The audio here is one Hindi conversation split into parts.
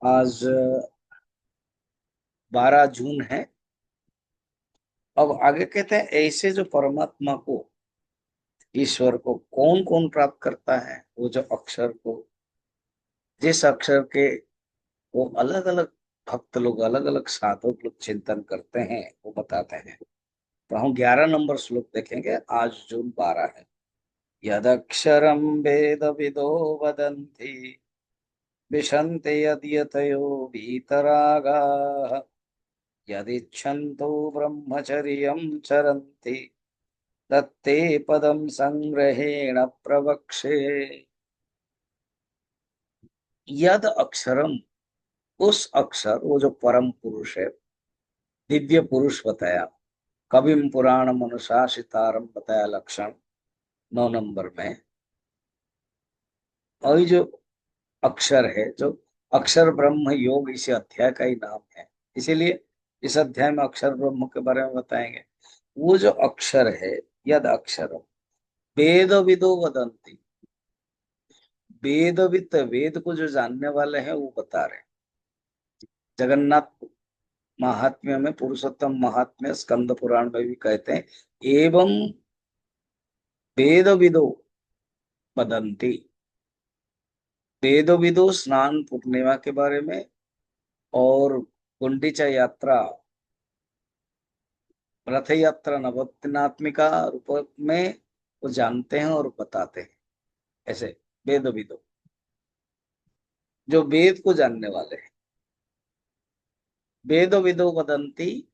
आज 12 जून है। अब आगे कहते हैं ऐसे जो परमात्मा को, ईश्वर को कौन कौन प्राप्त करता है, वो जो अक्षर को, जिस अक्षर के वो अलग अलग भक्त लोग, अलग अलग साधक लोग चिंतन करते हैं, वो बताते हैं। तो हम 11 नंबर श्लोक देखेंगे। आज जून 12 है। यदक्षरम वेद विदो वदन्ति विशन्ति यद्यतयो वीतरागाः यदिच्छन्तो ब्रह्मचर्यं चरन्ति तत्ते पदम संग्रहेण प्रवक्षे। यद अक्षरम, उस अक्षर, वो जो परम पुरुष है, दिव्य पुरुष बताया। कविम पुराण अनुशासितारम बताया लक्षण 9 नंबर में। और ये जो अक्षर है, जो अक्षर ब्रह्म योग, इसी अध्याय का ही नाम है। इसीलिए इस अध्याय में अक्षर ब्रह्म के बारे में बताएंगे। वो जो अक्षर है, यद अक्षर, वेद विदो वदंती, वेदविद, वेद को जो जानने वाले हैं वो बता रहे हैं। जगन्नाथ महात्म्य में, पुरुषोत्तम महात्म्य स्कंद पुराण में भी कहते हैं, एवं वेद विदो वदंती। वेद विदो स्नान पूर्णिमा के बारे में और गुंडीचा यात्रा, रथ यात्रा नवोत्तनात्मिका रूप में वो जानते हैं और बताते हैं। ऐसे वेद विदो, जो वेद को जानने वाले हैं। वेद विदो वदंती,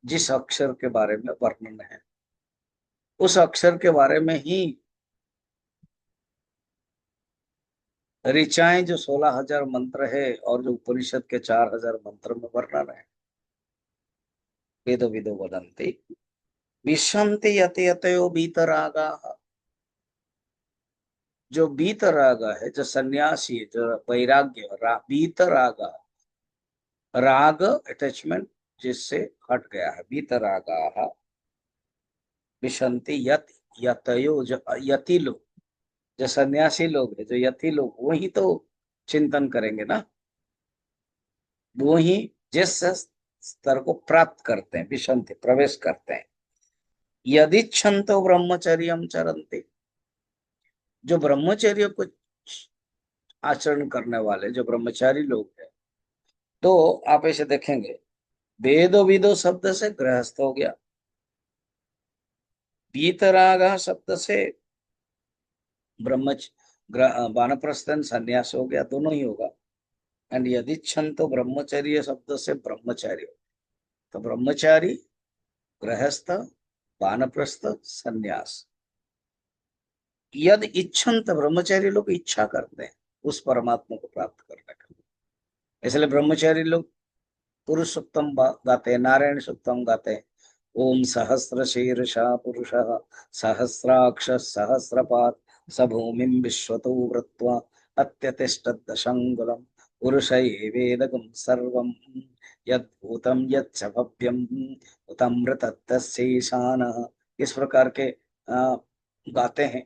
जिस अक्षर के बारे में वर्णन है, उस अक्षर के बारे में ही ऋचाएं, जो 16,000 मंत्र है, और जो उपनिषद के 4,000 मंत्र में वर्णन है। वेद विदो वदंती विशन्ति यति यतयो बीतरागा। जो बीतराग है, जो सन्यासी, जो वैराग्य, बीतरागा, राग अटैचमेंट जिससे हट गया है, बीतरागा। विशन्ति यत, यतयो, जो यति लोग, जो सन्यासी लोग है, जो यति लोग, वही तो चिंतन करेंगे ना। वो ही जिस स्तर को प्राप्त करते हैं, विशंति, प्रवेश करते हैं। यदि क्षंतो ब्रह्मचर्यम चरन्ति, जो ब्रह्मचर्य को आचरण करने वाले, जो ब्रह्मचारी लोग हैं, तो आप ऐसे देखेंगे, वेदो विदो शब्द से गृहस्थ हो गया, वीतरागा शब्द से ब्रह्मच वानप्रस्थन संन्यास हो गया, दोनों ही होगा। एंड यदि क्षंतो ब्रह्मचर्य शब्द से ब्रह्मचारी, तो ब्रह्मचारी, गृहस्थ, वानप्रस्थ, संन्यास। यद इच्छन्त, ब्रह्मचारी लोग इच्छा करते हैं उस परमात्मा को प्राप्त करने का। इसलिए ब्रह्मचारी लोग पुरुष सुक्तम गाते हैं, नारायण सुक्तम गाते हैं। ओम सहस्र शीर्षा पुरुष सहस्राक्ष सहस्रपाद स भूमिम विश्वतो वृत्वा अत्यतिष्ठ दशंगुलम पुरुष वेदगम सर्वम यद्भूतम यच्च भव्यम उतमृत तस्यैशानः। इस प्रकार के गाते हैं।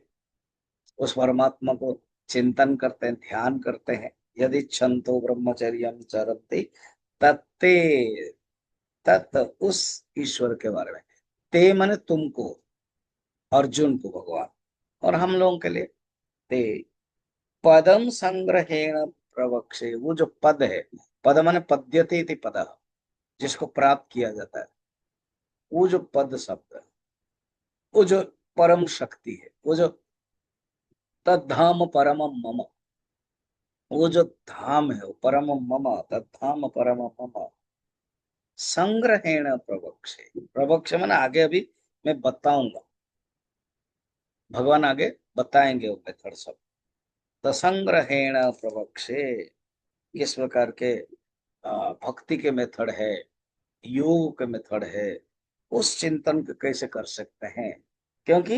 उस परमात्मा को चिंतन करते हैं, ध्यान करते हैं। यदि क्षंतो ब्रह्मचर्यम चरन्ति तत्ते, तत्, उस ईश्वर के बारे में, ते माने तुमको, अर्जुन को भगवान, और हम लोगों के लिए, ते पदम संग्रहेण प्रवक्षे। वो जो पद है, पद माने पद्यते इति पद, जिसको प्राप्त किया जाता है, वो जो पद शब्द है, वो जो परम शक्ति है, वो जो तद्धाम परम मम, वो जो धाम है, वो परम मम, तद्धाम परम मम संग्रहेण प्रवक्षे। प्रवक्ष माने आगे, अभी मैं बताऊंगा, भगवान आगे बताएंगे वो मेथड सब। तो संग्रहेण प्रवक्षे, इस प्रकार के भक्ति के मेथड है, योग के मेथड है, उस चिंतन को कैसे कर सकते हैं। क्योंकि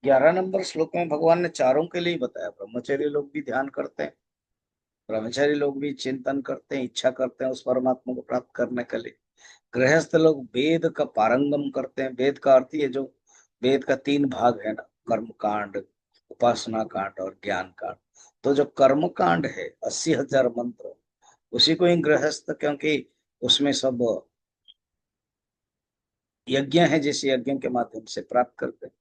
11 नंबर श्लोक में भगवान ने चारों के लिए बताया। ब्रह्मचारी लोग भी ध्यान करते हैं, ब्रह्मचारी लोग भी चिंतन करते हैं, इच्छा करते हैं उस परमात्मा को प्राप्त करने के लिए। गृहस्थ लोग वेद का पारंगम करते हैं। वेद का अर्थ है, जो वेद का 3 भाग है ना, कर्म कांड, उपासना कांड और ज्ञान कांड। तो जो कर्म कांड है, 80,000 मंत्र, उसी को ही गृहस्थ, क्योंकि उसमें सब यज्ञ है, जिस यज्ञ के माध्यम से प्राप्त करते हैं।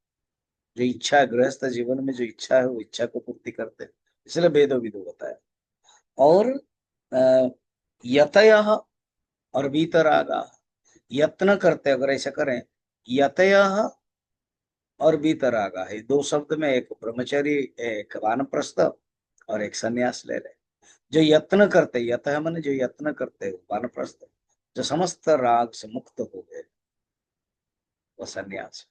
जो इच्छा है गृहस्थ जीवन में, जो इच्छा है वो इच्छा को पूर्ति करते हैं, इसलिए भेदो विदो बताया। और यतयः और वीतरागा, यत्न करते, अगर ऐसा करें, यतयः और वीतरागा है, दो शब्द में एक ब्रह्मचर्य, एक वानप्रस्थ और एक सन्यास ले ले। जो यत्न करते, यतः माने जो यत्न करते वानप्रस्थ, जो समस्त राग से मुक्त हो गए, वो सन्यास।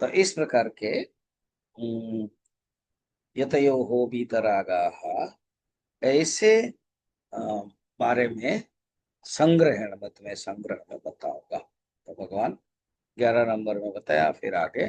तो इस प्रकार के यतयो हो वीतरागा, ऐसे अ, बारे में संग्रहण मत में, संग्रह में बताऊंगा। तो भगवान 11 नंबर में बताया, फिर आगे